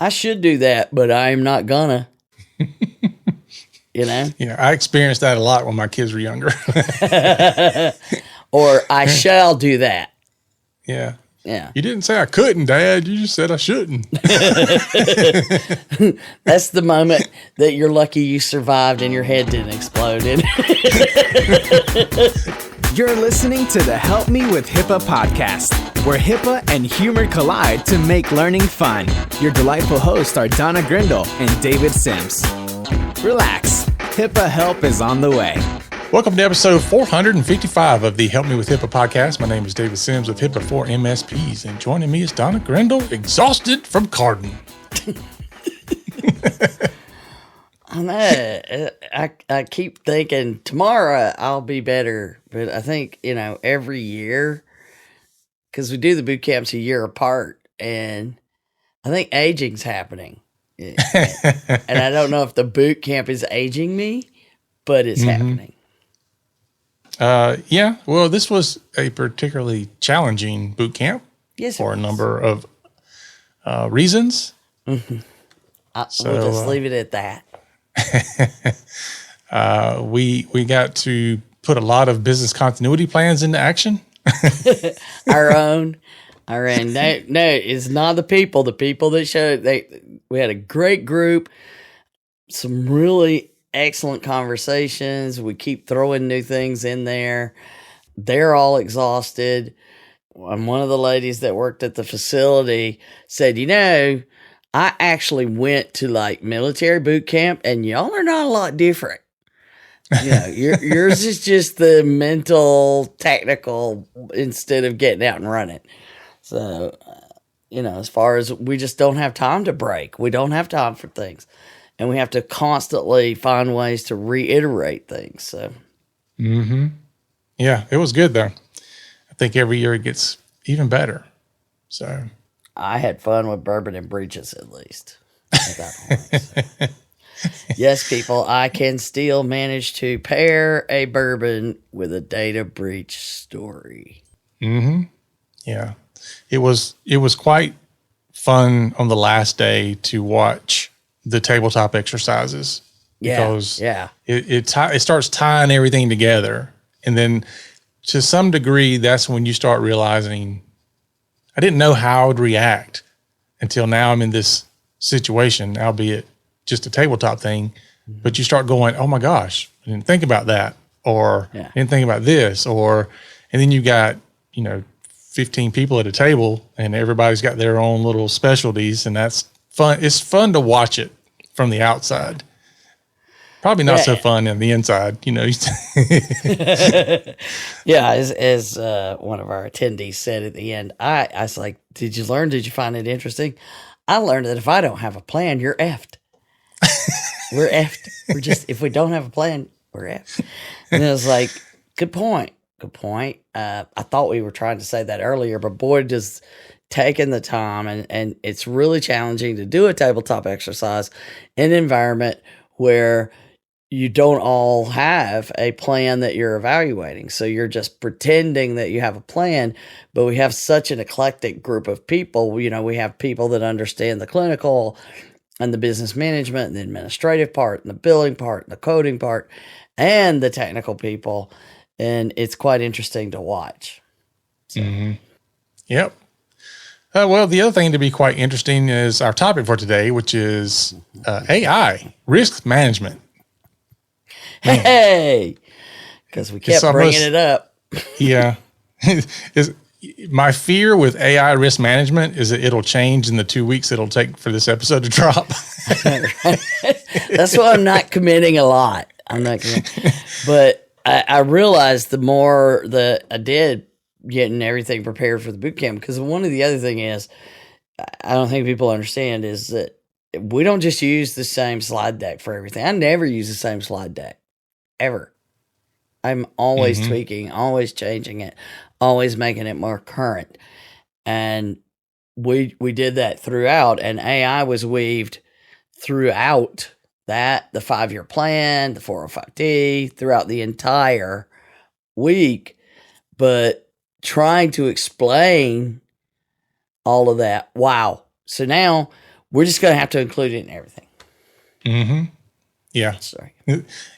I should do that, but I am not gonna. You know? Yeah, I experienced that a lot when my kids were younger. Or I shall do that. Yeah. Yeah. You didn't say I couldn't, Dad. You just said I shouldn't. That's the moment that you're lucky you survived and your head didn't explode. You're listening to the Help Me with HIPAA podcast, where HIPAA and humor collide to make learning fun. Your delightful hosts are Donna Grindle and David Sims. Relax, HIPAA help is on the way. Welcome to episode 455 of the Help Me with HIPAA podcast. My name is David Sims with HIPAA for MSPs, and joining me is Donna Grindle, exhausted from carding. I know. I keep thinking tomorrow I'll be better, but I think, every year, because we do the boot camps a year apart, and I think aging's happening. And I don't know if the boot camp is aging me, but it's happening. Yeah, well, this was a particularly challenging boot camp for a number of reasons. Mm-hmm. We'll just leave it at that. We got to put a lot of business continuity plans into action. Our own. No, it's not the people. The people that showed, we had a great group, some really excellent conversations. We keep throwing new things in there. They're all exhausted. And one of the ladies that worked at the facility said, I actually went to military boot camp, and y'all are not a lot different. Yours is just the mental, technical instead of getting out and running. So, as far as we just don't have time to break, we don't have time for things, and we have to constantly find ways to reiterate things. So, Yeah, it was good though. I think every year it gets even better. So. I had fun with bourbon and breeches, at least. Yes, people, I can still manage to pair a bourbon with a data breach story. Yeah, it was quite fun on the last day to watch the tabletop exercises. Because it starts tying everything together, and then to some degree, that's when you start realizing, I didn't know how I would react until now I'm in this situation, albeit just a tabletop thing. But you start going, oh my gosh, I didn't think about that, or I didn't think about this, and then you got, 15 people at a table and everybody's got their own little specialties, and that's fun. It's fun to watch it from the outside. Probably not so fun on the inside, Yeah, as one of our attendees said at the end, I was like, did you learn? Did you find it interesting? I learned that if I don't have a plan, you're effed. We're effed. We're just, if we don't have a plan, we're effed. And it was like, good point. I thought we were trying to say that earlier, but boy, just taking the time, and it's really challenging to do a tabletop exercise in an environment where you don't all have a plan that you're evaluating. So you're just pretending that you have a plan, but we have such an eclectic group of people. We have people that understand the clinical and the business management and the administrative part and the billing part and the coding part and the technical people. And it's quite interesting to watch. So. Yep. Well, the other thing to be quite interesting is our topic for today, which is AI, risk management. Hey, because we kept bringing it up. Yeah. My fear with AI risk management is that it'll change in the 2 weeks it'll take for this episode to drop. That's why I'm not committing a lot. But I realized the more that I did getting everything prepared for the boot camp, because one of the other thing is, I don't think people understand, is that we don't just use the same slide deck for everything. I never use the same slide deck, ever. I'm always tweaking, always changing it, always making it more current. And we did that throughout, and AI was weaved throughout that, the 5-year plan, the 405D, throughout the entire week. But trying to explain all of that, wow. So now We're just going to have to include it in everything. Mm-hmm. Yeah. Sorry.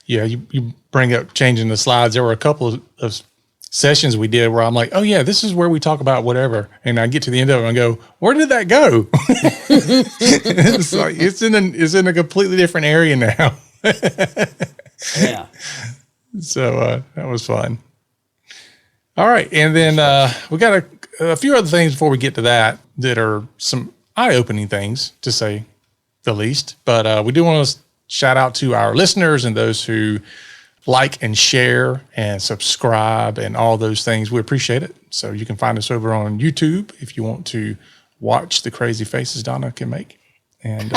Yeah, you bring up changing the slides. There were a couple of sessions we did where I'm like, oh, yeah, this is where we talk about whatever. And I get to the end of it and go, where did that go? It's like it's in a completely different area now. Yeah. So that was fun. All right. And then we got a few other things before we get to that are some eye-opening things, to say the least. But we do want to shout out to our listeners and those who like and share and subscribe and all those things. We appreciate it. So you can find us over on YouTube if you want to watch the crazy faces Donna can make. And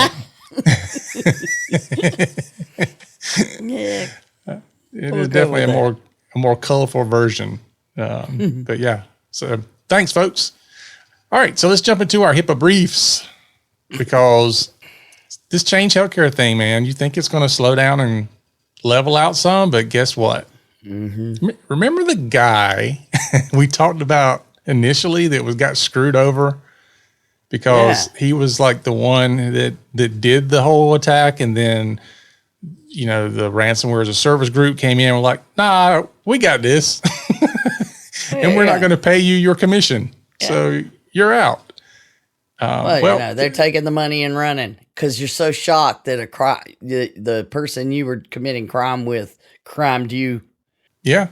Yeah. it is definitely a more colorful version. But yeah, so thanks, folks. All right, so let's jump into our HIPAA briefs, because this Change Healthcare thing, man, you think it's going to slow down and level out some, but guess what? Mm-hmm. Remember the guy we talked about initially that got screwed over because he was like the one that did the whole attack, and then the ransomware as a service group came in and were like, nah, we got this. And we're not going to pay you your commission. Yeah. So you're out. They're taking the money and running because you're so shocked that the person you were committing crime with crimed you. Yeah.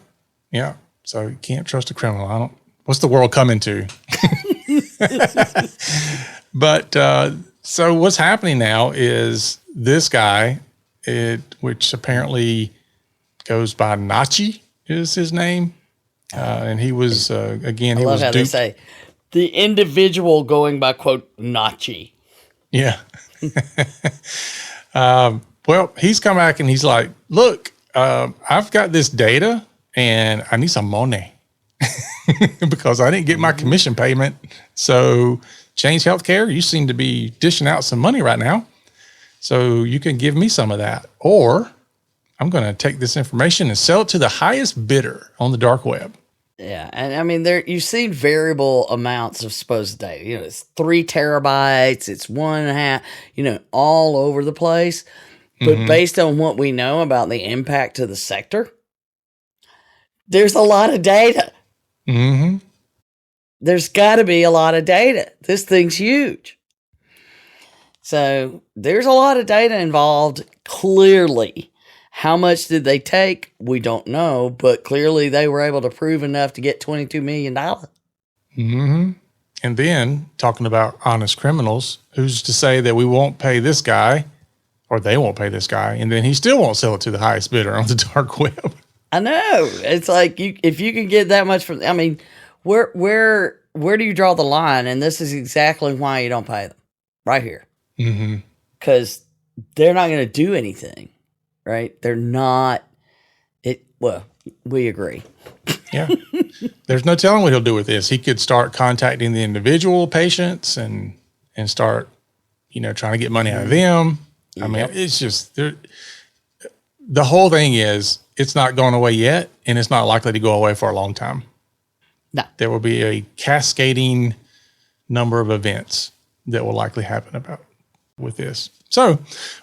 Yeah. So you can't trust a criminal. What's the world coming to? But so what's happening now is this guy, which apparently goes by Nachi is his name. And he was, again, he was duped. They say the individual going by, quote, Nachi. Yeah. Well, he's come back and he's like, look, I've got this data and I need some money because I didn't get my commission payment. So Change Healthcare, you seem to be dishing out some money right now. So you can give me some of that, or I'm going to take this information and sell it to the highest bidder on the dark web. Yeah, and I mean, you've seen variable amounts of supposed data. It's 3 terabytes, it's 1.5, all over the place. But based on what we know about the impact to the sector, there's a lot of data. Mm-hmm. There's got to be a lot of data. This thing's huge. So there's a lot of data involved, clearly. How much did they take? We don't know, but clearly they were able to prove enough to get $22 million. Mm-hmm. And then, talking about honest criminals, who's to say that we won't pay this guy, or they won't pay this guy, and then he still won't sell it to the highest bidder on the dark web? I know. It's like, if you can get that much from, I mean, where do you draw the line? And this is exactly why you don't pay them. Right here. Mm-hmm. Because they're not going to do anything. Right? They're not. Well, we agree. Yeah. There's no telling what he'll do with this. He could start contacting the individual patients and start, trying to get money out of them. I mean, it's just, the whole thing is, it's not going away yet, and it's not likely to go away for a long time. No. There will be a cascading number of events that will likely happen with this. So,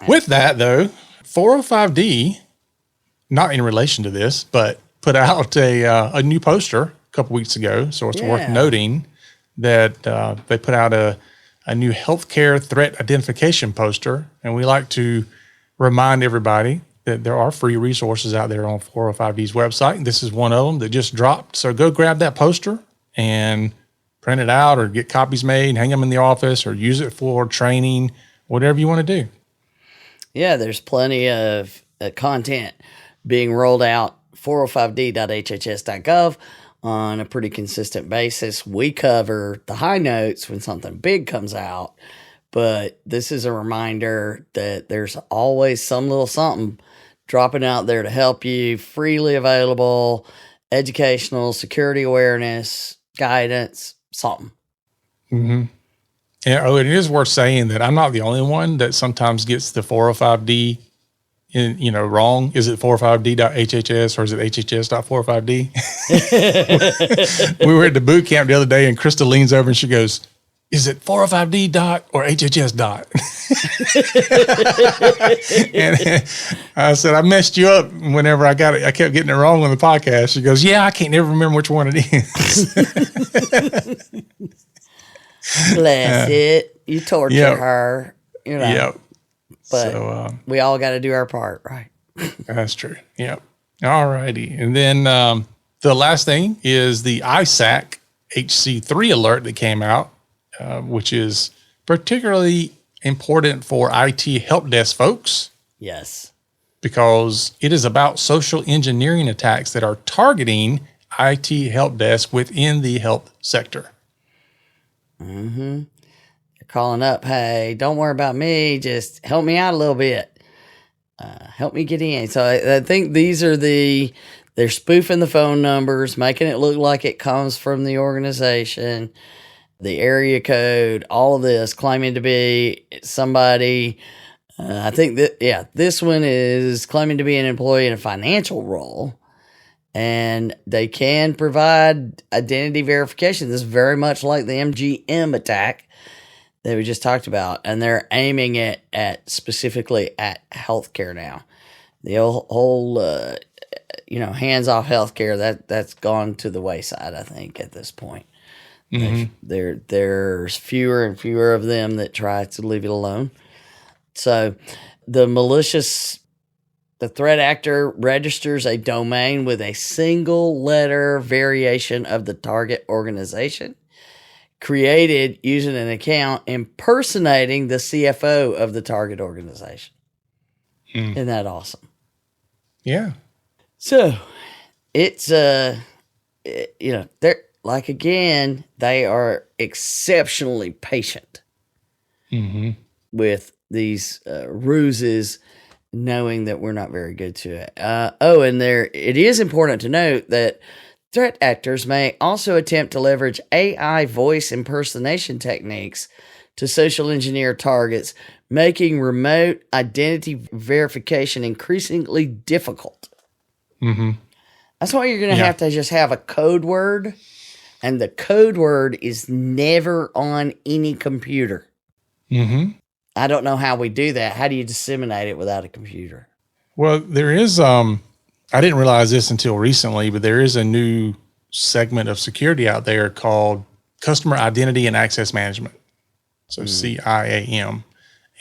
with that, though, 405D, not in relation to this, but put out a new poster a couple weeks ago. So it's worth noting that they put out a new healthcare threat identification poster. And we like to remind everybody that there are free resources out there on 405D's website. And this is one of them that just dropped. So go grab that poster and print it out, or get copies made, hang them in the office, or use it for training, whatever you want to do. Yeah, there's plenty of content being rolled out, 405d.hhs.gov, on a pretty consistent basis. We cover the high notes when something big comes out, but this is a reminder that there's always some little something dropping out there to help you, freely available, educational, security awareness, guidance, something. Mm-hmm. Yeah, it is worth saying that I'm not the only one that sometimes gets the 405D wrong. Is it 405d.hhs or is it hhs.405d? We were at the boot camp the other day and Krista leans over and she goes, is it 405D dot or HHS dot? And I said, I messed you up whenever I got it. I kept getting it wrong on the podcast. She goes, yeah, I can't never remember which one it is. Bless it. You torture her. You know. Yep. But so, we all got to do our part, right? That's true. Yep. All righty. And then the last thing is the ISAC HC3 alert that came out, which is particularly important for IT help desk folks. Yes. Because it is about social engineering attacks that are targeting IT help desk within the health sector. Mm-hmm. You're calling up, hey, don't worry about me. Just help me out a little bit. Help me get in. So I think these are they're spoofing the phone numbers, making it look like it comes from the organization, the area code, all of this, claiming to be somebody. I think this one is claiming to be an employee in a financial role, and they can provide identity verification. This is very much like the MGM attack that we just talked about, and they're aiming it at specifically at healthcare now. The whole hands-off healthcare, that's gone to the wayside, I think, at this point. Mm-hmm. There's fewer and fewer of them that try to leave it alone. So the threat actor registers a domain with a single letter variation of the target organization, created using an account impersonating the CFO of the target organization. Isn't that awesome? Yeah. So it's, they're like, again, they are exceptionally patient with these ruses, knowing that we're not very good to it. And it is important to note that threat actors may also attempt to leverage AI voice impersonation techniques to social engineer targets, making remote identity verification increasingly difficult. Mm-hmm. That's why you're going to have to just have a code word, and the code word is never on any computer. Mm-hmm. I don't know how we do that. How do you disseminate it without a computer? Well, there is, I didn't realize this until recently, but there is a new segment of security out there called Customer Identity and Access Management. So CIAM.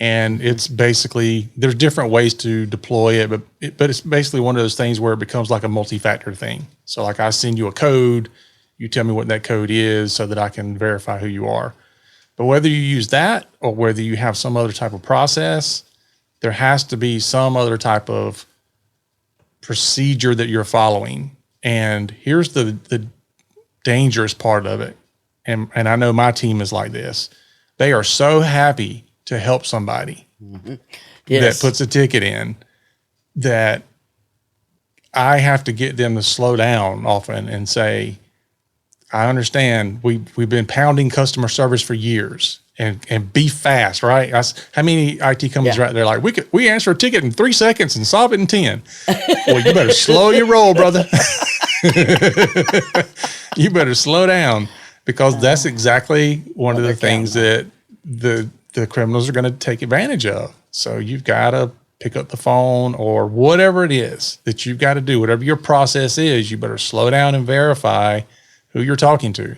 And it's basically, there's different ways to deploy it, but it's basically one of those things where it becomes like a multi-factor thing. So like I send you a code, you tell me what that code is so that I can verify who you are. But whether you use that or whether you have some other type of process, there has to be some other type of procedure that you're following. And here's the dangerous part of it. And I know my team is like this. They are so happy to help somebody that puts a ticket in that I have to get them to slow down often and say, I understand we've been pounding customer service for years and be fast, right? How many IT companies right there like, we answer a ticket in 3 seconds and solve it in 10. Well, you better slow your roll, brother. You better slow down, because that's exactly one of the things that the criminals are going to take advantage of. So you've got to pick up the phone or whatever it is that you've got to do, whatever your process is, you better slow down and verify who you're talking to.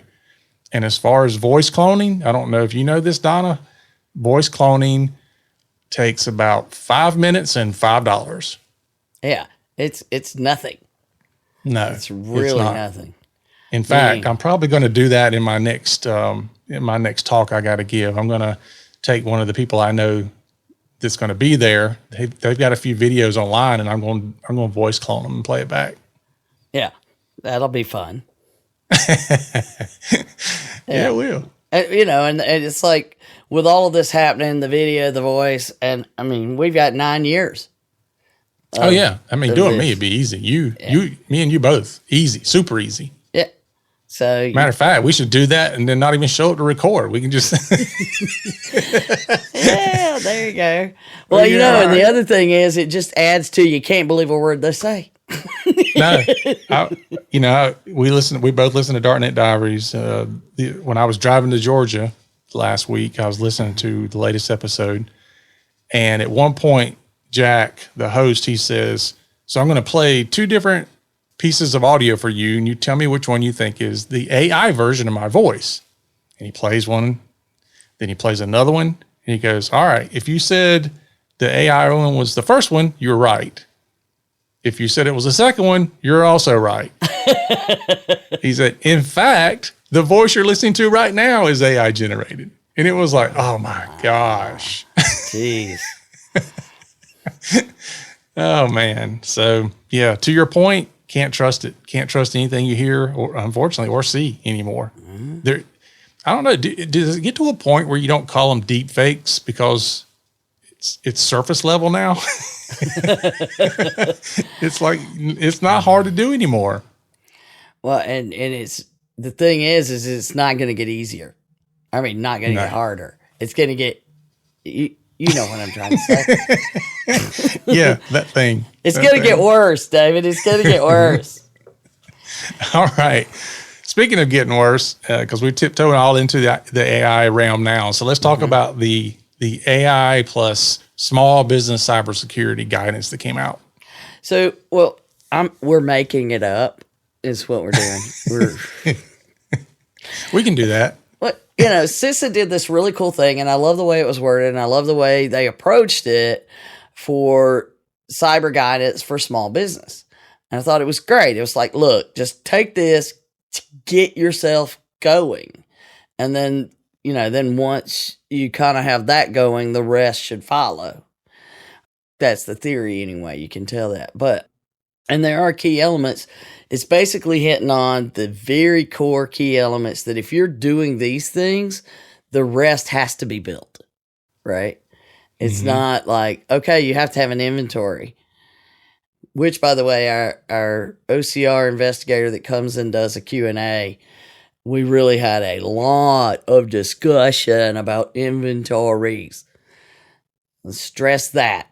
And as far as voice cloning, I don't know if you know this, Donna, voice cloning takes about 5 minutes and $5. Yeah, it's nothing. No, it's really nothing. In fact, I'm probably going to do that in my next talk I got to give. I'm going to take one of the people I know that's going to be there. They've got a few videos online, and I'm going to voice clone them and play it back. Yeah, that'll be fun. Yeah, it will. And it's like with all of this happening, the video, the voice, and I mean, we've got 9 years. Oh yeah, I mean, doing me it'd be easy. Me and you both, easy, super easy. Yeah. So matter of fact, we should do that and then not even show it to record. We can just. Yeah, there you go. Well, and the other thing is, it just adds to you can't believe a word they say. No, we both listen to Darknet Diaries. When I was driving to Georgia, last week. I was listening to the latest episode, and at one point, Jack, the host, he says, "So I'm going to play 2 different pieces of audio for you, and you tell me which one you think is the AI version of my voice." And he plays one, then he plays another one, and he goes, "All right, if you said the AI one was the first one, you're right. If you said it was the second one, you're also right." He said, "In fact, the voice you're listening to right now is AI generated." And it was like, oh my gosh. Jeez. Oh man. So yeah, to your point, can't trust it. Can't trust anything you hear or unfortunately or see anymore. There, I don't know. Does it get to a point where you don't call them deep fakes because it's surface level now? It's like, it's not hard to do anymore. Well, and it's, the thing is it's not going to get easier. I mean, not going to get harder. It's going to get, you know what I'm trying to say. Yeah, that thing. It's going to get worse, David. It's going to get worse. All right. Speaking of getting worse, because we're tiptoeing all into the AI realm now. So let's talk about the AI plus small business cybersecurity guidance that came out. So, well, we're making it up is what we're doing. We can do that. Well, CISA did this really cool thing, and I love the way it was worded, and I love the way they approached it for cyber guidance for small business. And I thought it was great. It was like, look, just take this, get yourself going. And then, then once you kind of have that going, the rest should follow. That's the theory anyway. You can tell that. And there are key elements. It's basically hitting on the very core key elements that if you're doing these things, the rest has to be built, right? It's not like, okay, you have to have an inventory, which, by the way, our OCR investigator that comes and does a Q&A, we really had a lot of discussion about inventories. Let's stress that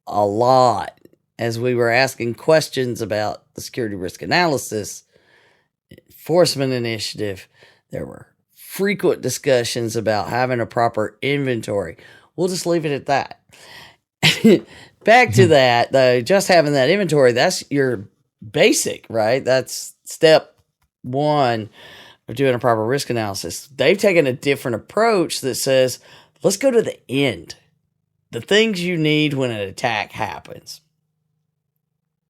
a lot. As we were asking questions about the security risk analysis, enforcement initiative, there were frequent discussions about having a proper inventory. We'll just leave it at that. Back to that, though, just having that inventory, that's your basic, right? That's step 1 of doing a proper risk analysis. They've taken a different approach that says, let's go to the end. The things you need when an attack happens.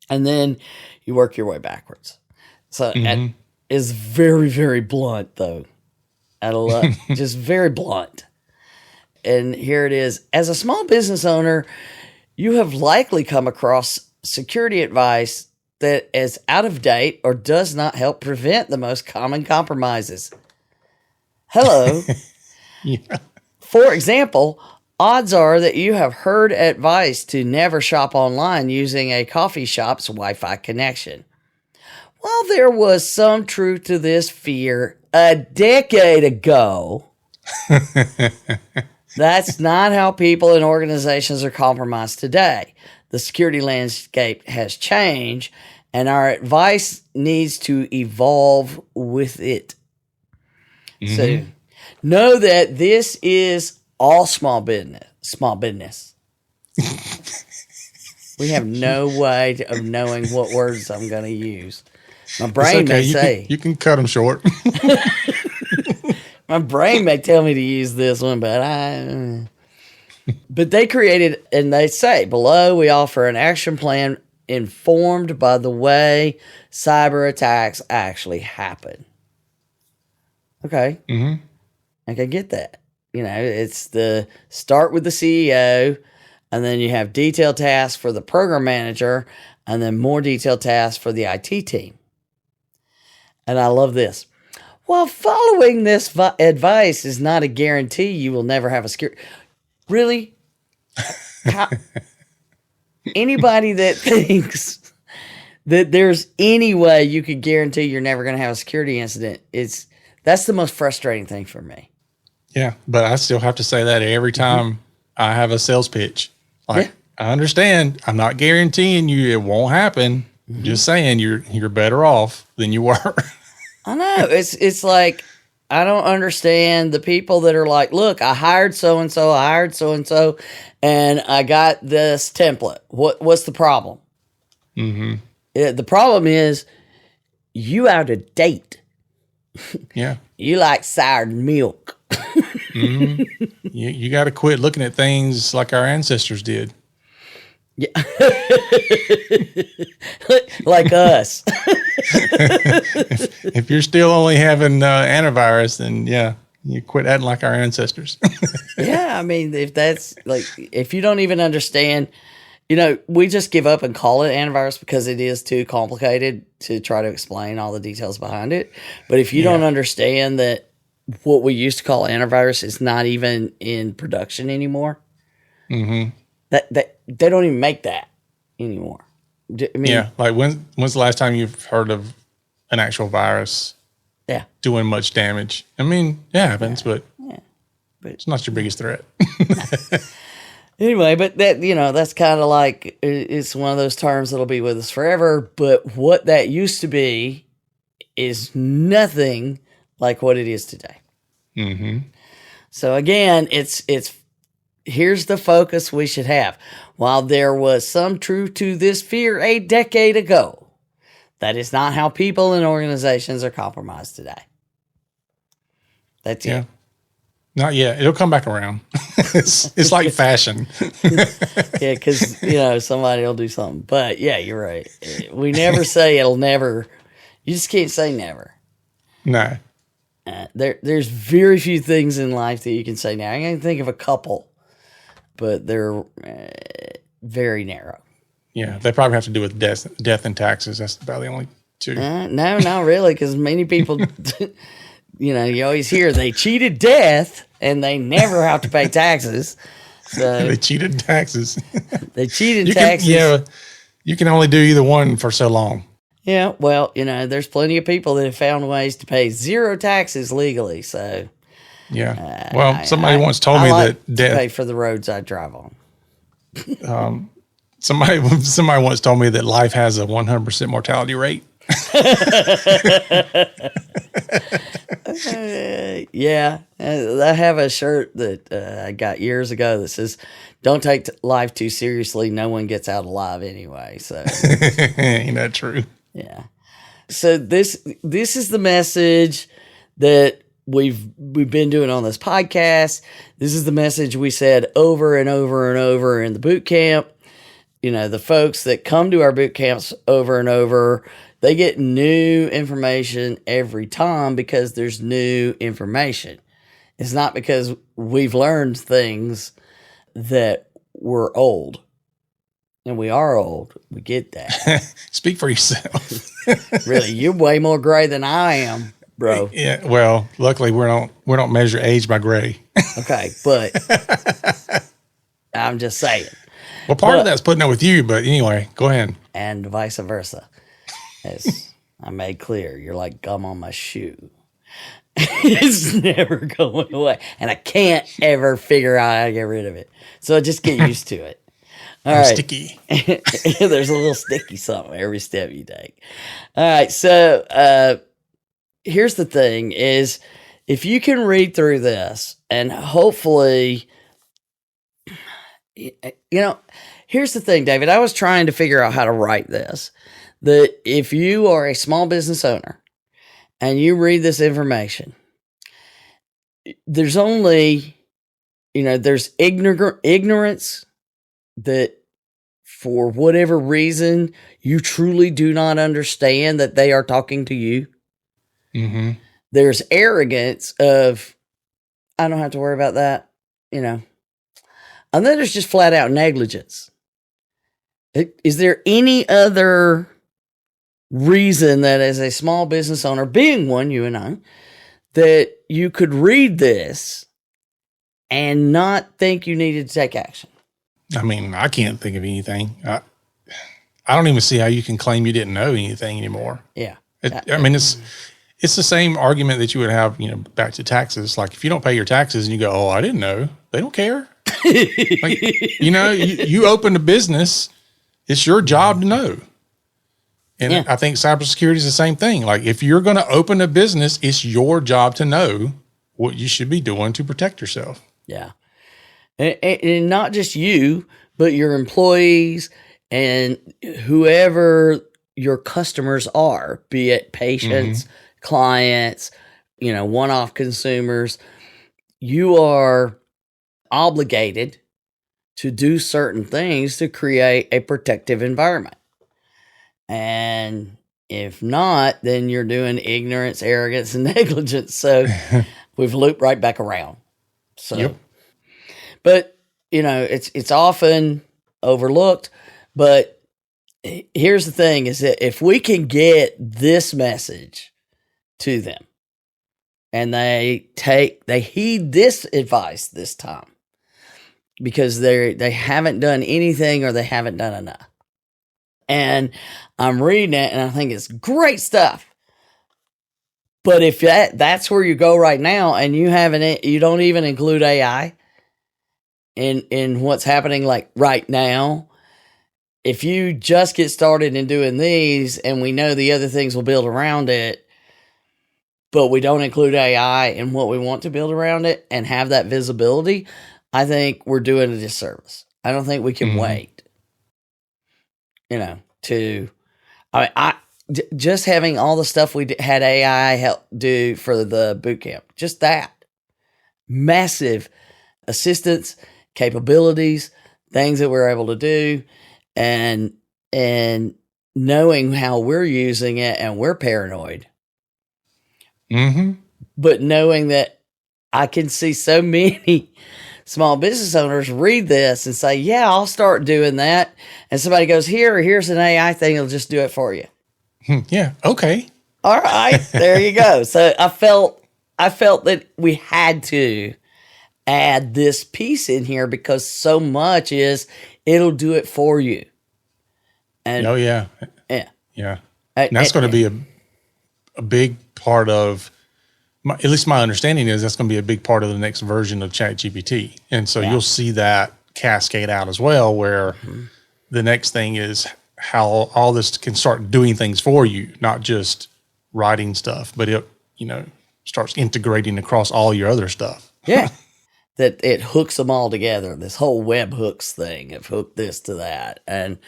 And then you work your way backwards. So it is very, very blunt, though. Just very blunt. And here it is. As a small business owner, you have likely come across security advice that is out of date or does not help prevent the most common compromises. Hello. Yeah. For example, odds are that you have heard advice to never shop online using a coffee shop's Wi-Fi connection. While there was some truth to this fear a decade ago, that's not how people and organizations are compromised today. The security landscape has changed, and our advice needs to evolve with it. So know that this is all small business. We have no way of knowing what words I'm going to use. My brain may say. You can cut them short. My brain may tell me to use this one, but But they created, and they say, below we offer an action plan informed by the way cyber attacks actually happen. Okay. I can get that. It's the start with the CEO, and then you have detailed tasks for the program manager, and then more detailed tasks for the IT team. And I love this. While following this advice is not a guarantee you will never have a security. Really? Anybody that thinks that there's any way you could guarantee you're never going to have a security incident, that's the most frustrating thing for me. Yeah, but I still have to say that every time I have a sales pitch. I understand. I'm not guaranteeing you it won't happen. Just saying you're better off than you were. I know. It's like, I don't understand the people that are like, look, I hired so-and-so, and I got this template. What's the problem? The problem is you out of date. Yeah. You like soured milk. You got to quit looking at things like our ancestors did. Yeah. Like us. If you're still only having antivirus, then yeah, you quit acting like our ancestors. Yeah, I mean, if you don't even understand, we just give up and call it antivirus because it is too complicated to try to explain all the details behind it. But if you don't understand that what we used to call antivirus is not even in production anymore, that they don't even make that anymore. I mean, yeah, like when's the last time you've heard of an actual virus? Yeah, doing much damage. I mean, it happens, but it's not your biggest threat. Anyway, but that's kind of like, it's one of those terms that'll be with us forever. But what that used to be is nothing like what it is today. So again, it's here's the focus we should have. While there was some truth to this fear a decade ago, that is not how people and organizations are compromised today. That's it. Not yet. It'll come back around. It's like fashion. Yeah, because somebody will do something. But yeah, you're right. We never say it'll never. You just can't say never. No. There's very few things in life that you can say now. I can think of a couple, but they're very narrow. Yeah, they probably have to do with death and taxes. That's about the only two. No, not really, because many people, you always hear they cheated death and they never have to pay taxes. So they cheated taxes. They cheated taxes. You can only do either one for so long. Yeah, well, there's plenty of people that have found ways to pay zero taxes legally. So yeah, well, somebody once told me that death pay for the roads I drive on. Somebody once told me that life has a 100% mortality rate. Yeah, I have a shirt that I got years ago that says, "Don't take life too seriously. No one gets out alive anyway." So, ain't that true? Yeah. So this is the message that we've been doing on this podcast. This is the message we said over and over and over in the boot camp. The folks that come to our boot camps over and over, they get new information every time because there's new information. It's not because we've learned things that we're old. And we are old. We get that. Speak for yourself. Really, you're way more gray than I am, bro. Yeah. Well, luckily we don't measure age by gray. Okay, but I'm just saying. Well, part of that's putting up with you, but anyway, go ahead. And vice versa. As I made clear, you're like gum on my shoe. It's never going away. And I can't ever figure out how to get rid of it. So I just get used to it. All right. Sticky. There's a little sticky something every step you take. All right. So here's the thing is, if you can read through this and hopefully, here's the thing, David, I was trying to figure out how to write this, that if you are a small business owner and you read this information, there's only, there's ignorance that for whatever reason, you truly do not understand that they are talking to you. Mm-hmm. There's arrogance of, I don't have to worry about that, And then there's just flat out negligence. Is there any other reason that as a small business owner, being one, you and I, that you could read this and not think you needed to take action? I mean, I can't think of anything. I don't even see how you can claim you didn't know anything anymore. Yeah. It's the same argument that you would have, back to taxes. Like if you don't pay your taxes and you go, "Oh, I didn't know," they don't care. You opened a business. It's your job to know. And I think cybersecurity is the same thing. Like if you're going to open a business, it's your job to know what you should be doing to protect yourself. Yeah. And not just you, but your employees and whoever your customers are, be it patients, clients, one-off consumers. You are obligated to do certain things to create a protective environment. And if not, then you're doing ignorance, arrogance, and negligence. So we've looped right back around. So, but it's often overlooked. But here's the thing: is that if we can get this message to them, and they heed this advice this time, because they haven't done anything or they haven't done enough. And I'm reading it and I think it's great stuff. But if that's where you go right now and you don't even include AI in what's happening like right now, if you just get started in doing these and we know the other things will build around it, but we don't include AI in what we want to build around it and have that visibility, I think we're doing a disservice. I don't think we can wait. Just having all the stuff we had AI help do for the boot camp, just that massive assistance, capabilities, things that we're able to do, and knowing how we're using it, and we're paranoid. But knowing that I can see so many small business owners read this and say, yeah, I'll start doing that. And somebody goes, here's an AI thing. It'll just do it for you. Yeah. Okay. All right. There you go. So I felt that we had to add this piece in here because so much is it'll do it for you. And yeah. And that's going to be a big part of, at least my understanding is that's going to be a big part of the next version of ChatGPT. And so you'll see that cascade out as well, where the next thing is how all this can start doing things for you, not just writing stuff, but it, starts integrating across all your other stuff. Yeah. That it hooks them all together. This whole web hooks thing of hook this to that. And,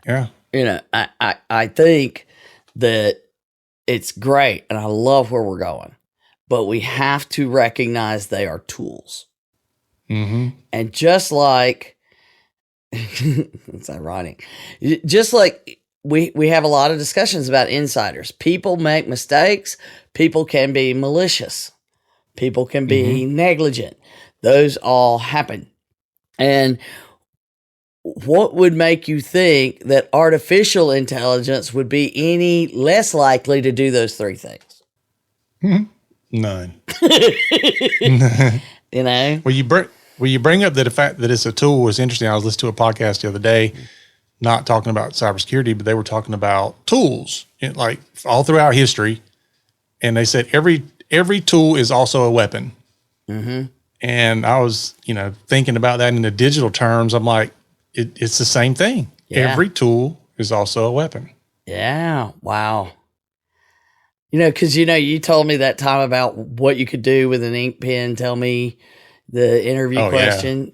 I think that it's great and I love where we're going. But we have to recognize they are tools. And just like, it's ironic, just like we have a lot of discussions about insiders. People make mistakes. People can be malicious. People can be negligent. Those all happen. And what would make you think that artificial intelligence would be any less likely to do those three things? None. Well, you bring up the fact that it's a tool was interesting. I was listening to a podcast the other day, not talking about cybersecurity, but they were talking about tools, like all throughout history. And they said every tool is also a weapon. And I was, thinking about that in the digital terms. I'm like, it's the same thing. Yeah. Every tool is also a weapon. Yeah. Wow. Because, you told me that time about what you could do with an ink pen. Tell me the interview question,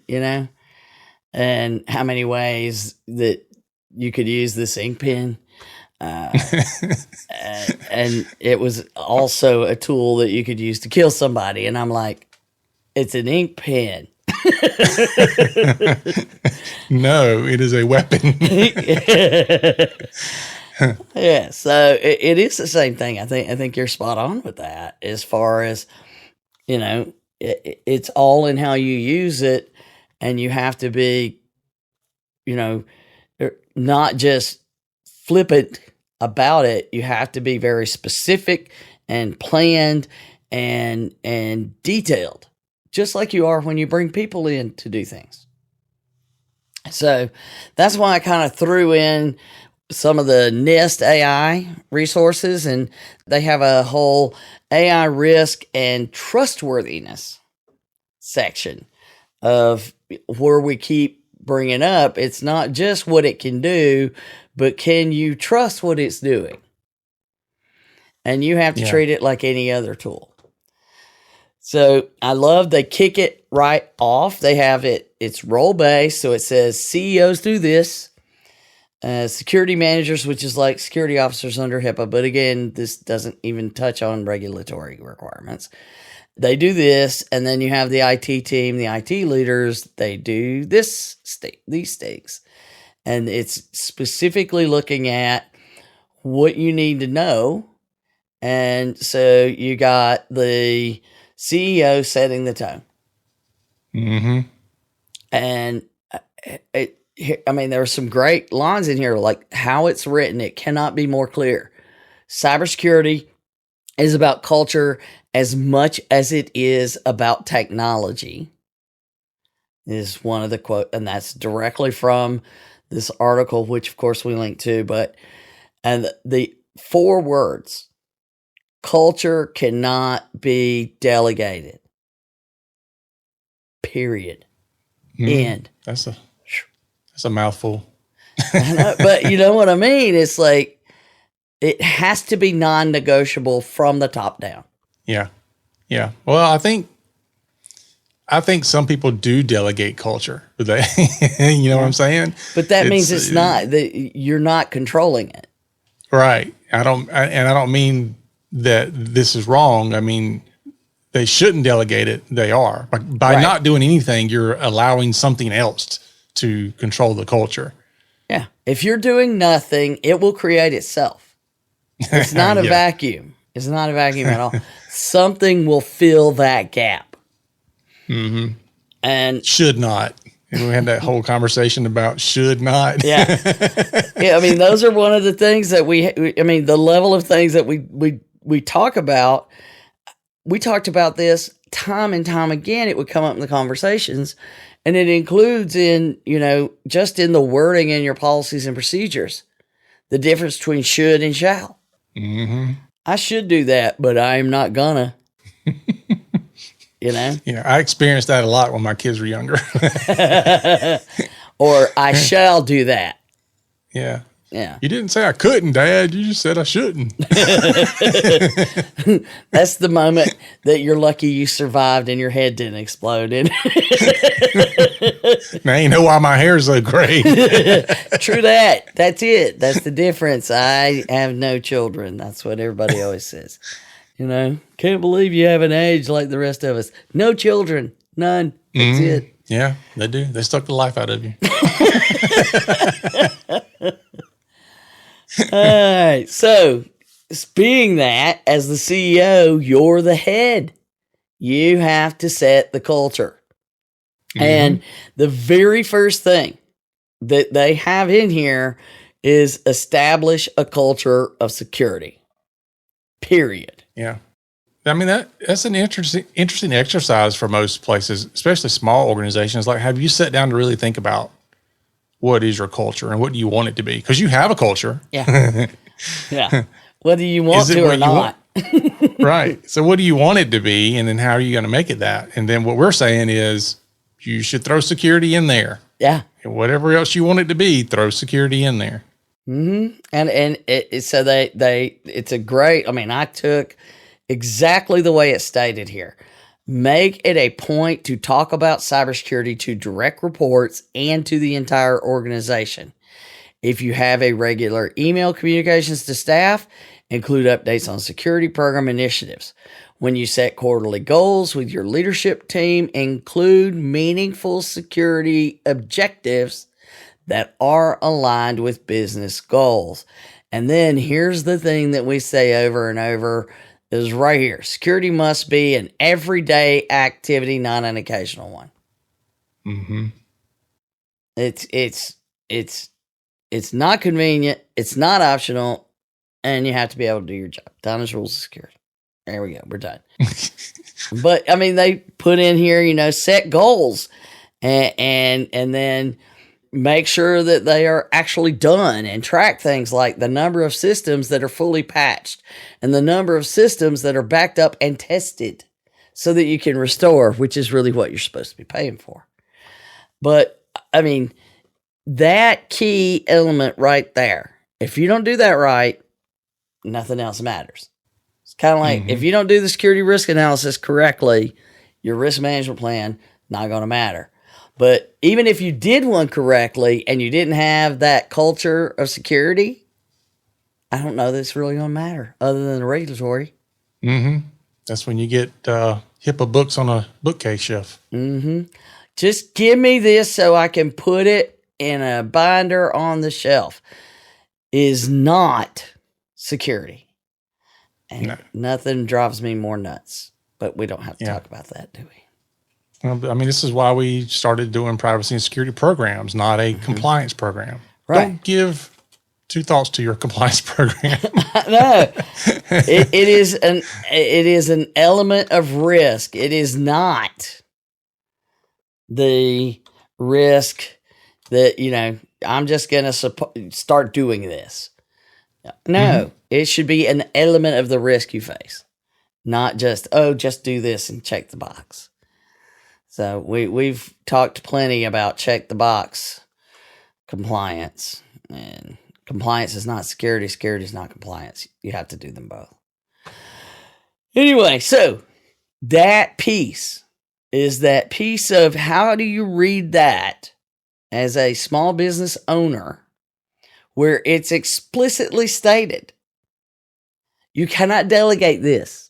and how many ways that you could use this ink pen. And it was also a tool that you could use to kill somebody. And I'm like, it's an ink pen. No, it is a weapon. Yeah, so it is the same thing. I think you're spot on with that. As far as it's all in how you use it, and you have to be, not just flippant about it. You have to be very specific and planned and detailed, just like you are when you bring people in to do things. So that's why I kind of threw in some of the NIST AI resources, and they have a whole AI risk and trustworthiness section of where we keep bringing up. It's not just what it can do, but can you trust what it's doing? And you have to treat it like any other tool. So I love they kick it right off. They have it's role-based. So it says CEOs do this. Security managers, which is like security officers under HIPAA. But again, this doesn't even touch on regulatory requirements. They do this. And then you have the IT team, the IT leaders. They do these things. And it's specifically looking at what you need to know. And so you got the CEO setting the tone. Mm-hmm. And there are some great lines in here, like how it's written. It cannot be more clear. Cybersecurity is about culture as much as it is about technology, is one of the quote. And that's directly from this article, which of course we link to, and the 4 words, culture cannot be delegated. Period. End. That's a mouthful. I know, but you know what I mean? It's like, it has to be non-negotiable from the top down. Yeah. Yeah. Well, I think some people do delegate culture. You know what I'm saying? But that means it's not that you're not controlling it. Right. I don't mean that this is wrong. I mean, they shouldn't delegate it. They are. By not doing anything, you're allowing something else to control the culture. Yeah. If you're doing nothing, it will create itself. It's not a vacuum. It's not a vacuum at all. Something will fill that gap. Mm-hmm. And should not. And we had that whole conversation about should not. Yeah. I mean, those are one of the things that the level of things that we talk about. We talked about this time and time again. It would come up in the conversations, and it includes just in the wording in your policies and procedures, the difference between should and shall. Mm-hmm. I should do that, but I'm not gonna. Yeah, I experienced that a lot when my kids were younger. Or I shall do that. Yeah. Yeah. You didn't say I couldn't, Dad. You just said I shouldn't. That's the moment that you're lucky you survived and your head didn't explode. Now you know why my hair's so gray. True that. That's it. That's the difference. I have no children. That's what everybody always says. Can't believe you haven't aged like the rest of us. No children. None. That's it. Yeah, they do. They suck the life out of you. All right. So, being that, as the CEO, you're the head. You have to set the culture. Mm-hmm. And the very first thing that they have in here is establish a culture of security. Period. Yeah. I mean, that's an interesting exercise for most places, especially small organizations. Like, have you sat down to really think about what is your culture and what do you want it to be? Because you have a culture. Yeah. Yeah. Whether you want to or not. Right. So what do you want it to be? And then how are you going to make it that? And then what we're saying is you should throw security in there. Yeah. And whatever else you want it to be, throw security in there. Mm-hmm. And it's a great, I took exactly the way it's stated here. Make it a point to talk about cybersecurity to direct reports and to the entire organization. If you have a regular email communications to staff, include updates on security program initiatives. When you set quarterly goals with your leadership team, include meaningful security objectives that are aligned with business goals. And then here's the thing that we say over and over is right here. Security must be an everyday activity, not an occasional one. Mm-hmm. It's not convenient. It's not optional. And you have to be able to do your job. Donna's rules of security. There we go. We're done. But they put in here, set goals and then make sure that they are actually done and track things like the number of systems that are fully patched and the number of systems that are backed up and tested so that you can restore, which is really what you're supposed to be paying for. But that key element right there, if you don't do that right, nothing else matters. It's kind of like if you don't do the security risk analysis correctly, your risk management plan not going to matter. But even if you did one correctly and you didn't have that culture of security, I don't know that it's really going to matter other than the regulatory. That's when you get HIPAA books on a bookcase shelf. Just give me this so I can put it in a binder on the shelf is not security. And nothing drives me more nuts. But we don't have to talk about that, do we? Well, I mean, this is why we started doing privacy and security programs, not a compliance program. Right. Don't give two thoughts to your compliance program. No, it is an element of risk. It is not the risk that, I'm just going to start doing this. No, it should be an element of the risk you face, not just, just do this and check the box. So we've talked plenty about check the box compliance, and compliance is not security. Security is not compliance. You have to do them both. Anyway, so that piece is that piece of how do you read that as a small business owner where it's explicitly stated, you cannot delegate this.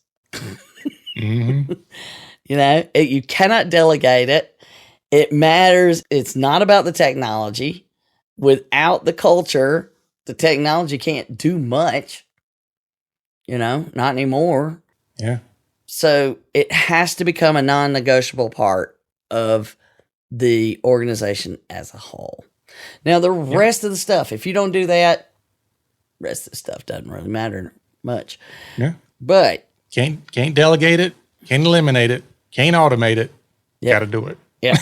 You cannot delegate it. It matters. It's not about the technology. Without the culture, the technology can't do much. Not anymore. Yeah. So it has to become a non-negotiable part of the organization as a whole. Now, the rest of the stuff, if you don't do that, the rest of the stuff doesn't really matter much. Yeah. But can't delegate it, can't eliminate it, can't automate it. Got to do it. Yeah.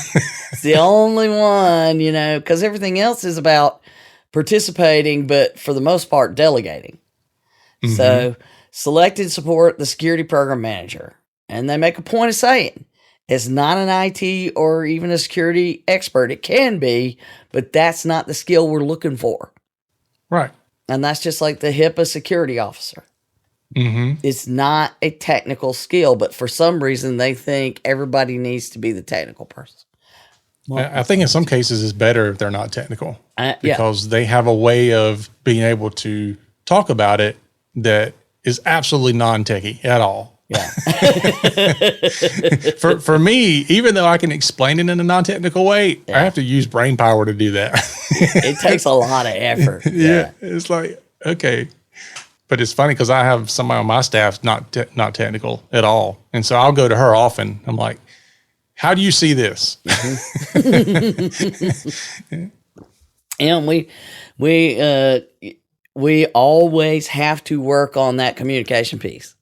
It's the only one, because everything else is about participating, but for the most part, delegating. So select and support the security program manager. And they make a point of saying, it's not an IT or even a security expert. It can be, but that's not the skill we're looking for. Right. And that's just like the HIPAA security officer. It's not a technical skill, but for some reason they think everybody needs to be the technical person. Well, I think in some cases it's better if they're not technical because they have a way of being able to talk about it that is absolutely non-techie at all. Yeah. For me, even though I can explain it in a non-technical way, I have to use brain power to do that. It takes a lot of effort. Yeah. It's like, okay. But it's funny because I have somebody on my staff not technical at all. And so I'll go to her often. I'm like, how do you see this? And we always have to work on that communication piece.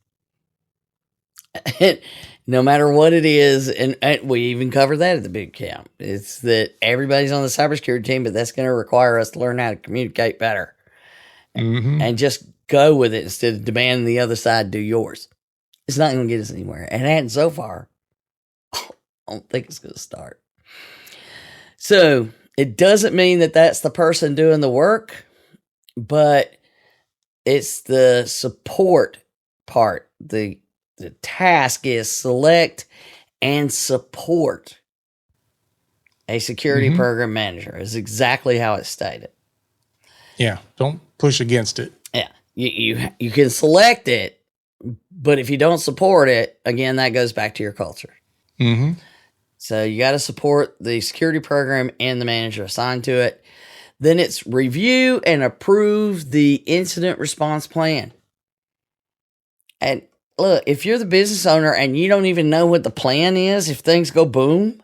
No matter what it is, and we even cover that at the boot camp. It's that everybody's on the cybersecurity team, but that's going to require us to learn how to communicate better. And just go with it instead of demanding the other side do yours. It's not going to get us anywhere. And it hadn't so far. I don't think it's going to start. So it doesn't mean that that's the person doing the work, but it's the support part. The task is select and support a security program manager is exactly how it's stated. Yeah. Don't push against it. Yeah. You can select it, but if you don't support it, again, that goes back to your culture. So you got to support the security program and the manager assigned to it. Then it's review and approve the incident response plan. And look, if you're the business owner and you don't even know what the plan is, if things go boom,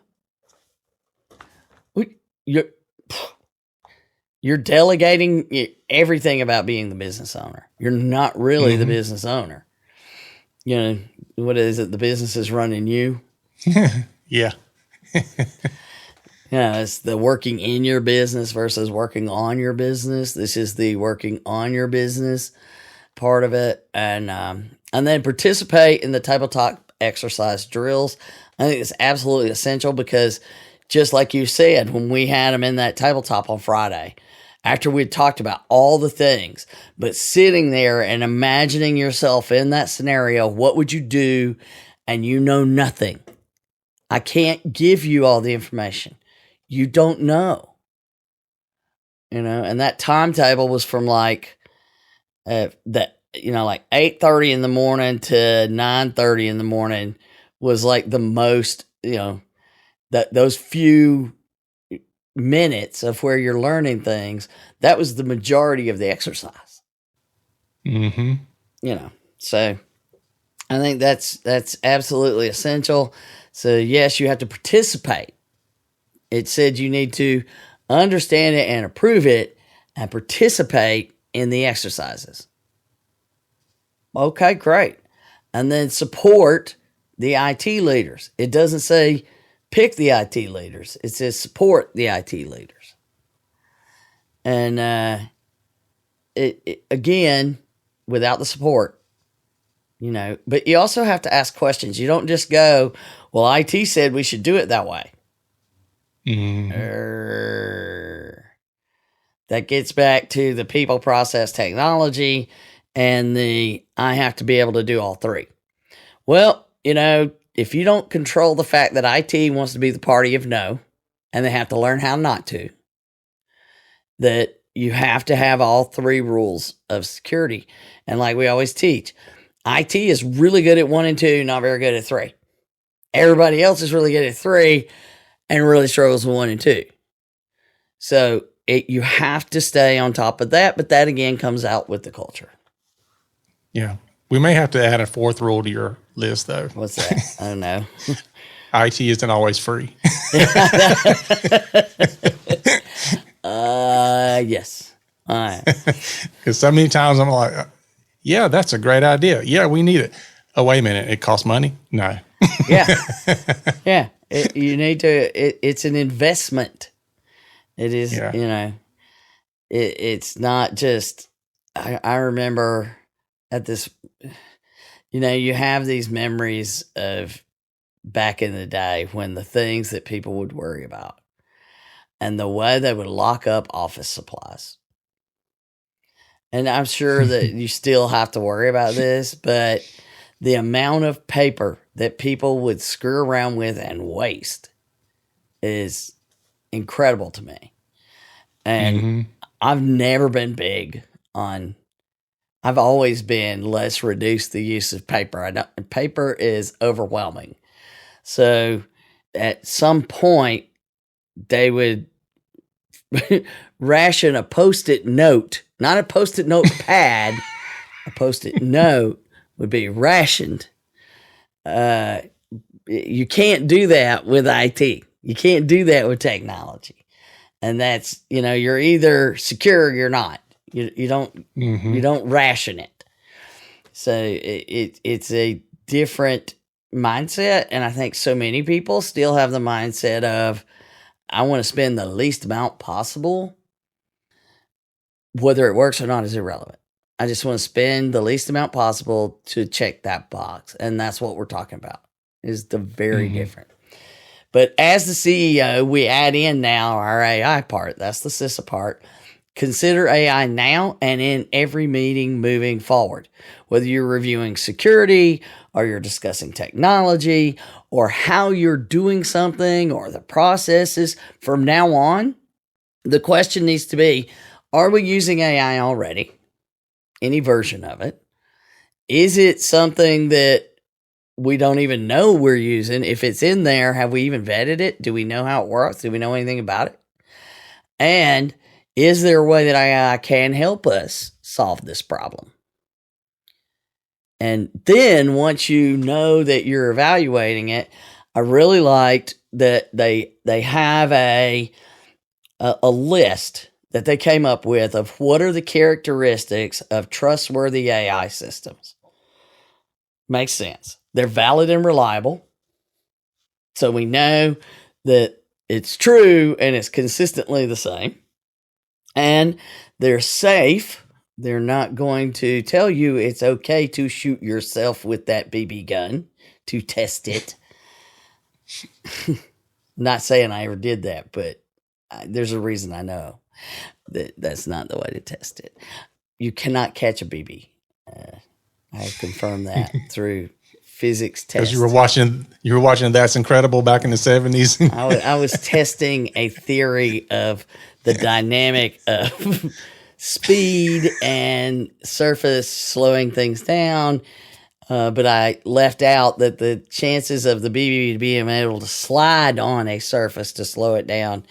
you're delegating everything about being the business owner. You're not really the business owner. What is it? The business is running you. Yeah. It's the working in your business versus working on your business. This is the working on your business part of it. And then participate in the tabletop exercise drills. I think it's absolutely essential because just like you said, when we had them in that tabletop on Friday, after we'd talked about all the things, but sitting there and imagining yourself in that scenario, what would you do? And you know nothing. I can't give you all the information. You don't know. And that timetable was from like 8:30 in the morning to 9:30 in the morning was like the most, those few minutes of where you're learning things, that was the majority of the exercise. Mm-hmm. So I think that's absolutely essential. So yes, you have to participate. It said you need to understand it and approve it and participate in the exercises. Okay, great. And then support the IT leaders. It doesn't say pick the IT leaders. It says support the IT leaders. And it again, without the support, but you also have to ask questions. You don't just go, well, IT said we should do it that way. Mm-hmm. That gets back to the people, process, technology, and I have to be able to do all three. Well, if you don't control the fact that IT wants to be the party of no, and they have to learn how not to, that you have to have all three rules of security. And like we always teach, IT is really good at 1 and 2, not very good at 3. Everybody else is really good at 3 and really struggles with 1 and 2. So you have to stay on top of that, but that again comes out with the culture. Yeah. We may have to add a 4th rule to your list, though. What's that? I don't know. IT isn't always free. Yes. All right. Because so many times I'm like, yeah, that's a great idea. Yeah, we need it. Oh, wait a minute. It costs money? No. Yeah. Yeah. You need to, it's an investment. It is, it's not just, I remember at this, you have these memories of back in the day when the things that people would worry about and the way they would lock up office supplies. And I'm sure that you still have to worry about this, but the amount of paper that people would screw around with and waste is incredible to me. And I've never been big on, I've always been let's reduce the use of paper. Paper is overwhelming. So at some point, they would ration a Post-it note, not a Post-it note pad, a Post-it note would be rationed. You can't do that with IT. You can't do that with technology. And that's, you're either secure or you're not. You don't ration it. So it's a different mindset. And I think so many people still have the mindset of, I want to spend the least amount possible. Whether it works or not is irrelevant. I just want to spend the least amount possible to check that box. And that's what we're talking about, is the very different. But as the CEO, we add in now our AI part. That's the CISA part. Consider AI now and in every meeting moving forward. Whether you're reviewing security or you're discussing technology or how you're doing something or the processes from now on, the question needs to be, are we using AI already? Any version of it? Is it something that we don't even know we're using? If it's in there, have we even vetted it? Do we know how it works? Do we know anything about it? And is there a way that AI can help us solve this problem? And then once you know that you're evaluating it, I really liked that they have a list that they came up with of what are the characteristics of trustworthy AI systems. Makes sense. They're valid and reliable. So we know that it's true and it's consistently the same. And they're safe. They're not going to tell you it's okay to shoot yourself with that BB gun to test it. Not saying I ever did that, but there's a reason I know that's not the way to test it. You cannot catch a BB. I have confirmed that through physics tests. Because you were watching That's Incredible back in the 70s. I was testing a theory of the dynamic of speed and surface slowing things down. But I left out that the chances of the BB being able to slide on a surface to slow it down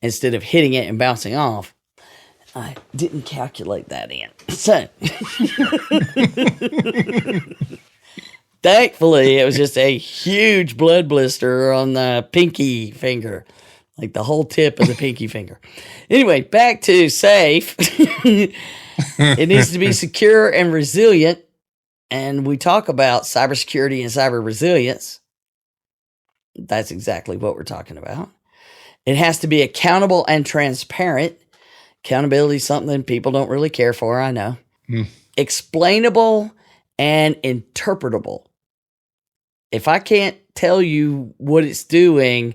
instead of hitting it and bouncing off, I didn't calculate that in. So, thankfully, it was just a huge blood blister on the pinky finger, like the whole tip of the pinky finger. Anyway, back to safe. It needs to be secure and resilient. And we talk about cybersecurity and cyber resilience. That's exactly what we're talking about. It has to be accountable and transparent. Accountability is something people don't really care for, I know. Explainable and interpretable. If I can't tell you what it's doing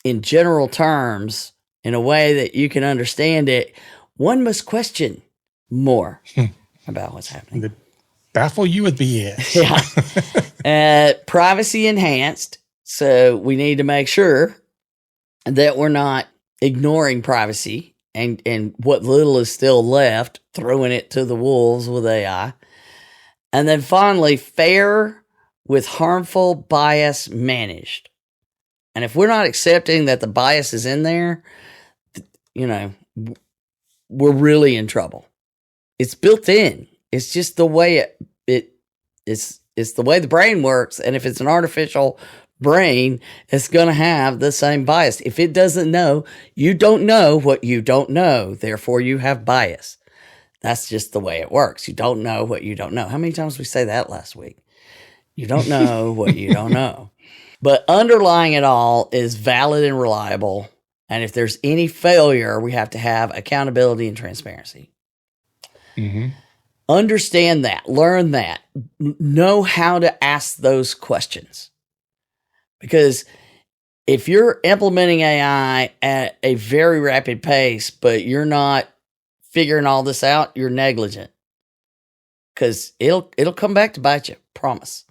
in general terms in a way that you can understand it, one must question more about what's happening. Baffle you with BS. Yeah. Privacy enhanced. So we need to make sure that we're not ignoring privacy and what little is still left, throwing it to the wolves with AI. And then finally, fair with harmful bias managed. And if we're not accepting that the bias is in there, we're really in trouble. It's built in. It's just the way it's the way the brain works. And if it's an artificial brain, it's going to have the same bias. If it doesn't know, you don't know what you don't know. Therefore, you have bias. That's just the way it works. You don't know what you don't know. How many times did we say that last week? You don't know what you don't know. But underlying it all is valid and reliable. And if there's any failure, we have to have accountability and transparency. Mm-hmm. Understand that, learn that, know how to ask those questions. Because if you're implementing AI at a very rapid pace, but you're not figuring all this out, you're negligent. Because it'll come back to bite you, promise.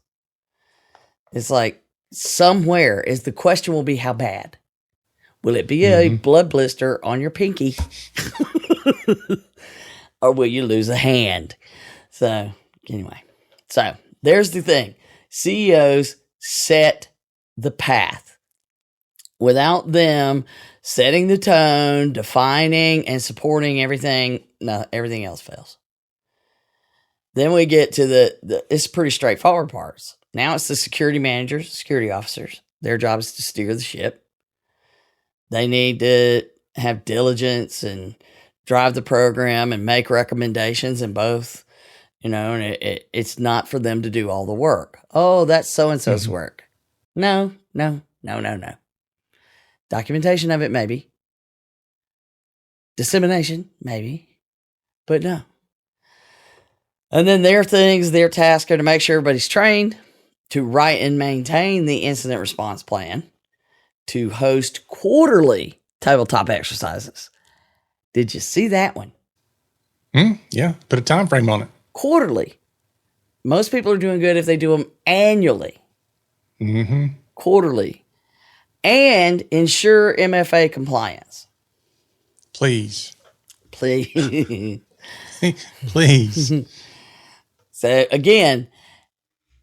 It's like somewhere is the question will be how bad? Will it be a blood blister on your pinky? Or will you lose a hand? So, anyway. So, there's the thing. CEOs set the path. Without them setting the tone, defining, and supporting everything, everything else fails. Then we get to it's pretty straightforward parts. Now it's the security managers, security officers. Their job is to steer the ship. They need to have diligence and drive the program and make recommendations in both, and it's not for them to do all the work. Oh, that's so-and-so's work. No. Documentation of it, maybe. Dissemination, maybe. But no. And then their tasks are to make sure everybody's trained, to write and maintain the incident response plan, to host quarterly tabletop exercises. Did you see that one? Yeah, put a time frame on it. Quarterly. Most people are doing good if they do them annually. Quarterly. And ensure MFA compliance. Please. Please. So again,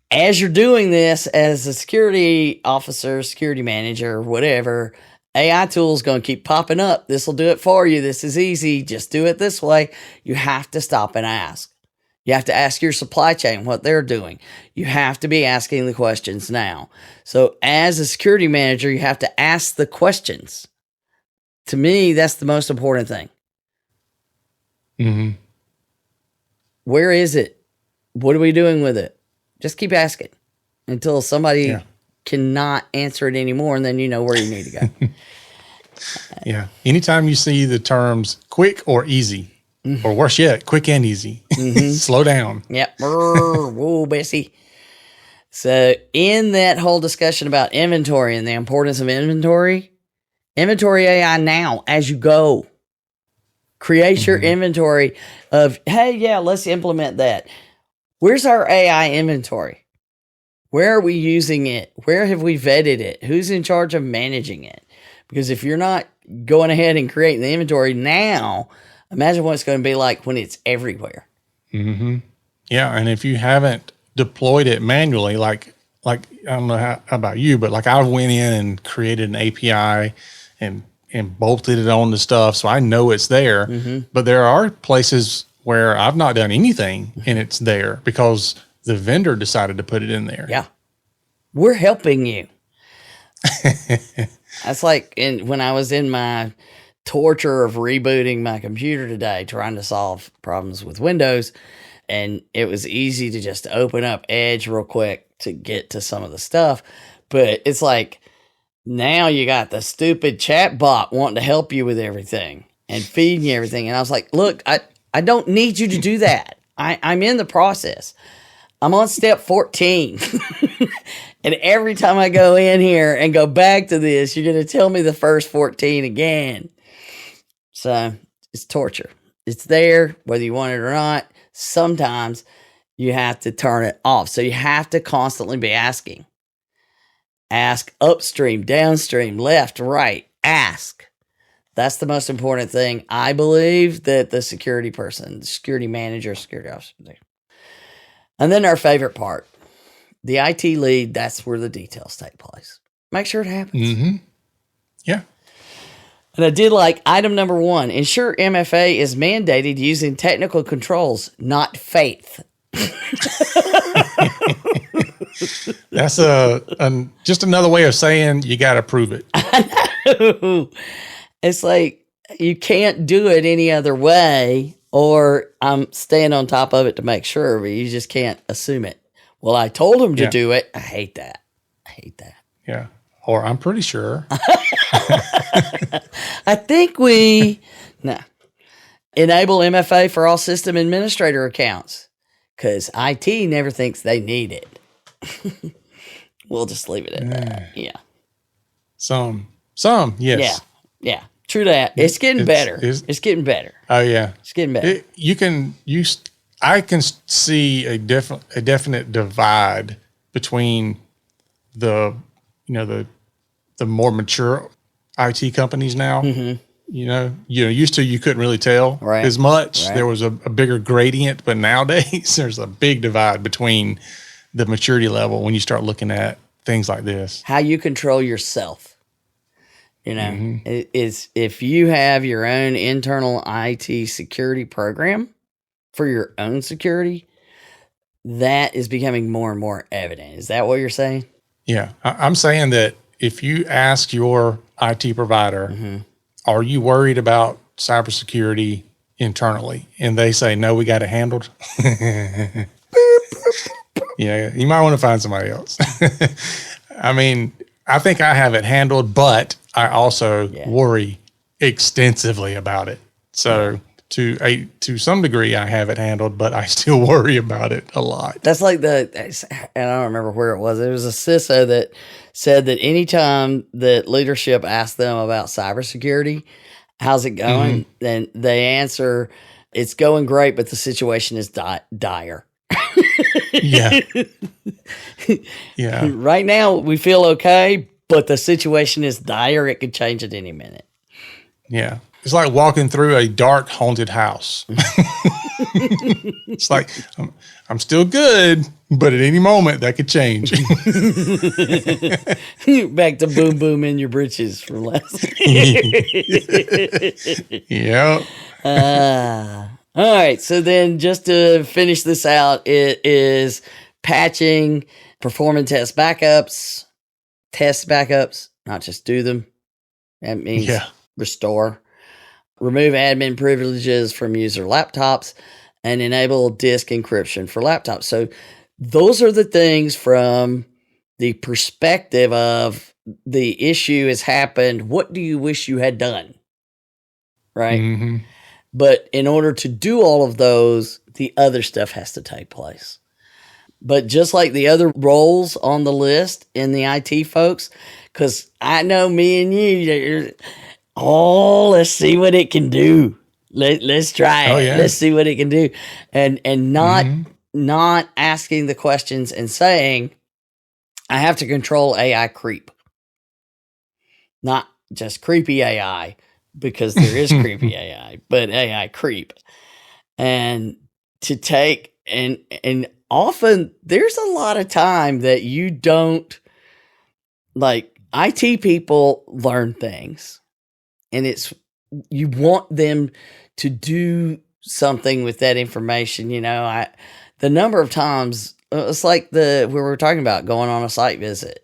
as you're doing this as a security officer, security manager, whatever, AI tools going to keep popping up. This will do it for you. This is easy. Just do it this way. You have to stop and ask. You have to ask your supply chain what they're doing. You have to be asking the questions now. So as a security manager, you have to ask the questions. To me, that's the most important thing. Where is it? What are we doing with it? Just keep asking until somebody cannot answer it anymore, and then you know where you need to go. Yeah. Anytime you see the terms quick or easy, or worse yet, quick and easy, slow down. Yep. Whoa, Bessie. So in that whole discussion about inventory and the importance of inventory AI now as you go. Create your inventory of, hey, yeah, let's implement that. Where's our AI inventory? Where are we using it? Where have we vetted it? Who's in charge of managing it? Because if you're not going ahead and creating the inventory now, imagine what it's going to be like when it's everywhere. Mm-hmm. Yeah, and if you haven't deployed it manually, like I don't know how about you, but like I went in and created an API and bolted it on the stuff, so I know it's there. But there are places where I've not done anything and it's there because the vendor decided to put it in there. Yeah, we're helping you. That's like when I was in my torture of rebooting my computer today, trying to solve problems with Windows. And it was easy to just open up Edge real quick to get to some of the stuff. But it's like, now you got the stupid chat bot wanting to help you with everything and feeding you everything. And I was like, look, I don't need you to do that. I'm in the process. I'm on step 14. And every time I go in here and go back to this, you're going to tell me the first 14 again. So it's torture. It's there, whether you want it or not. Sometimes you have to turn it off. So you have to constantly be asking. Ask upstream, downstream, left, right. Ask. That's the most important thing, I believe, that the security person, the security manager, security officer do. And then our favorite part, the IT lead, that's where the details take place. Make sure it happens. Yeah. And I did like item number 1, ensure MFA is mandated using technical controls, not faith. That's just another way of saying you got to prove it. I know. It's like you can't do it any other way, or I'm staying on top of it to make sure, but you just can't assume it. Well, I told him to do it. I hate that. Yeah. Or I'm pretty sure. I think enable MFA for all system administrator accounts because IT never thinks they need it. We'll just leave it at that. Yeah. Some, yes. Yeah. True that. It's getting better. It's getting better. Oh yeah. It's getting better. I can see a definite divide between the more mature IT companies now. Used to you couldn't really tell as much. Right. There was a bigger gradient, but nowadays there's a big divide between the maturity level when you start looking at things like this. How you control yourself. Is if you have your own internal IT security program for your own security, that is becoming more and more evident. Is that what you're saying? Yeah. I'm saying that if you ask your IT provider, are you worried about cybersecurity internally? And they say, no, we got it handled. Yeah, you might want to find somebody else. I mean, I think I have it handled, but I also worry extensively about it. So to some degree, I have it handled, but I still worry about it a lot. That's like and I don't remember where it was. It was a CISO that said that anytime that leadership asked them about cybersecurity, how's it going? Then they answer, it's going great, but the situation is dire. Yeah. Yeah. Right now we feel okay, but the situation is dire. It could change at any minute. Yeah. It's like walking through a dark, haunted house. It's like, I'm still good, but at any moment that could change. Back to boom, boom in your britches from last Yeah. All right. So then just to finish this out, it is patching, performing test backups, not just do them. That means restore. Remove admin privileges from user laptops and enable disk encryption for laptops. So those are the things from the perspective of the issue has happened. What do you wish you had done? Right. But in order to do all of those, the other stuff has to take place. But just like the other roles on the list in the IT folks, because I know me and you, let's see what it can do. Let's try it. Oh, yeah. Let's see what it can do. And not asking the questions and saying, I have to control AI creep. Not just creepy AI, because there is creepy AI, but AI creep. And to take, and often there's a lot of time that you don't, like, IT people learn things, and you want them to do something with that information. The number of times, it's like we were talking about going on a site visit.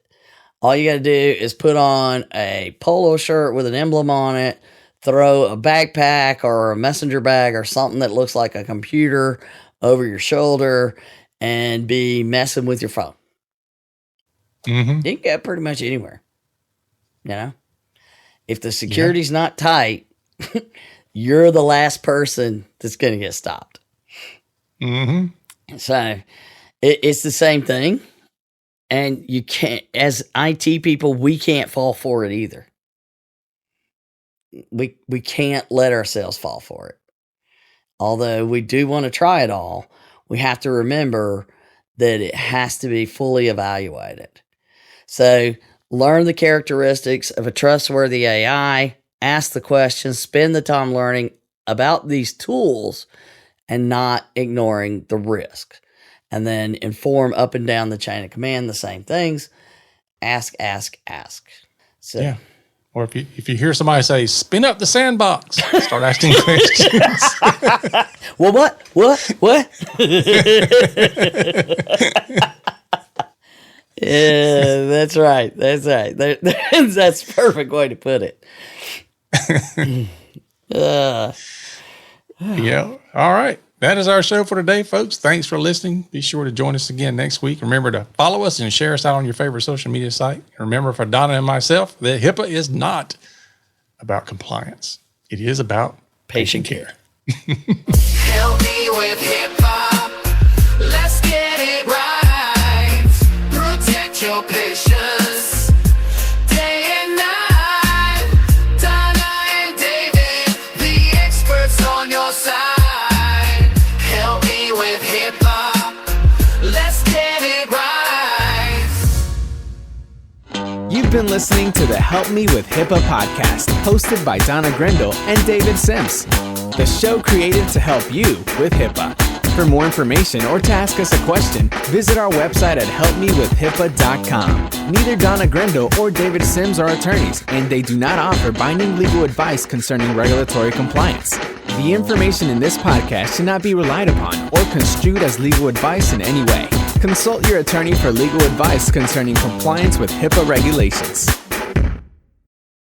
All you got to do is put on a polo shirt with an emblem on it, throw a backpack or a messenger bag or something that looks like a computer over your shoulder, and be messing with your phone. You can get pretty much anywhere. If the security's not tight, you're the last person that's going to get stopped. So it's the same thing. And you can't, as IT people, we can't fall for it either. We can't let ourselves fall for it. Although we do want to try it all, we have to remember that it has to be fully evaluated. So learn the characteristics of a trustworthy AI, ask the questions, spend the time learning about these tools and not ignoring the risk. And then inform up and down the chain of command the same things. Ask. So, yeah. Or if you hear somebody say, spin up the sandbox, start asking questions. Well, what? Yeah, that's right. That's the perfect way to put it. Yeah. All right. That is our show for today, folks. Thanks for listening. Be sure to join us again next week. Remember to follow us and share us out on your favorite social media site. Remember, for Donna and myself, that HIPAA is not about compliance. It is about patient care. Help me with HIPAA. Let's get it right. Protect your patients day and night. Donna and David, the experts on your side. You've been listening to the Help Me with HIPAA podcast, hosted by Donna Grindle and David Sims. The show created to help you with HIPAA. For more information or to ask us a question, visit our website at helpmewithhipaa.com. Neither Donna Grindle or David Sims are attorneys, and they do not offer binding legal advice concerning regulatory compliance. The information in this podcast should not be relied upon or construed as legal advice in any way. Consult your attorney for legal advice concerning compliance with HIPAA regulations.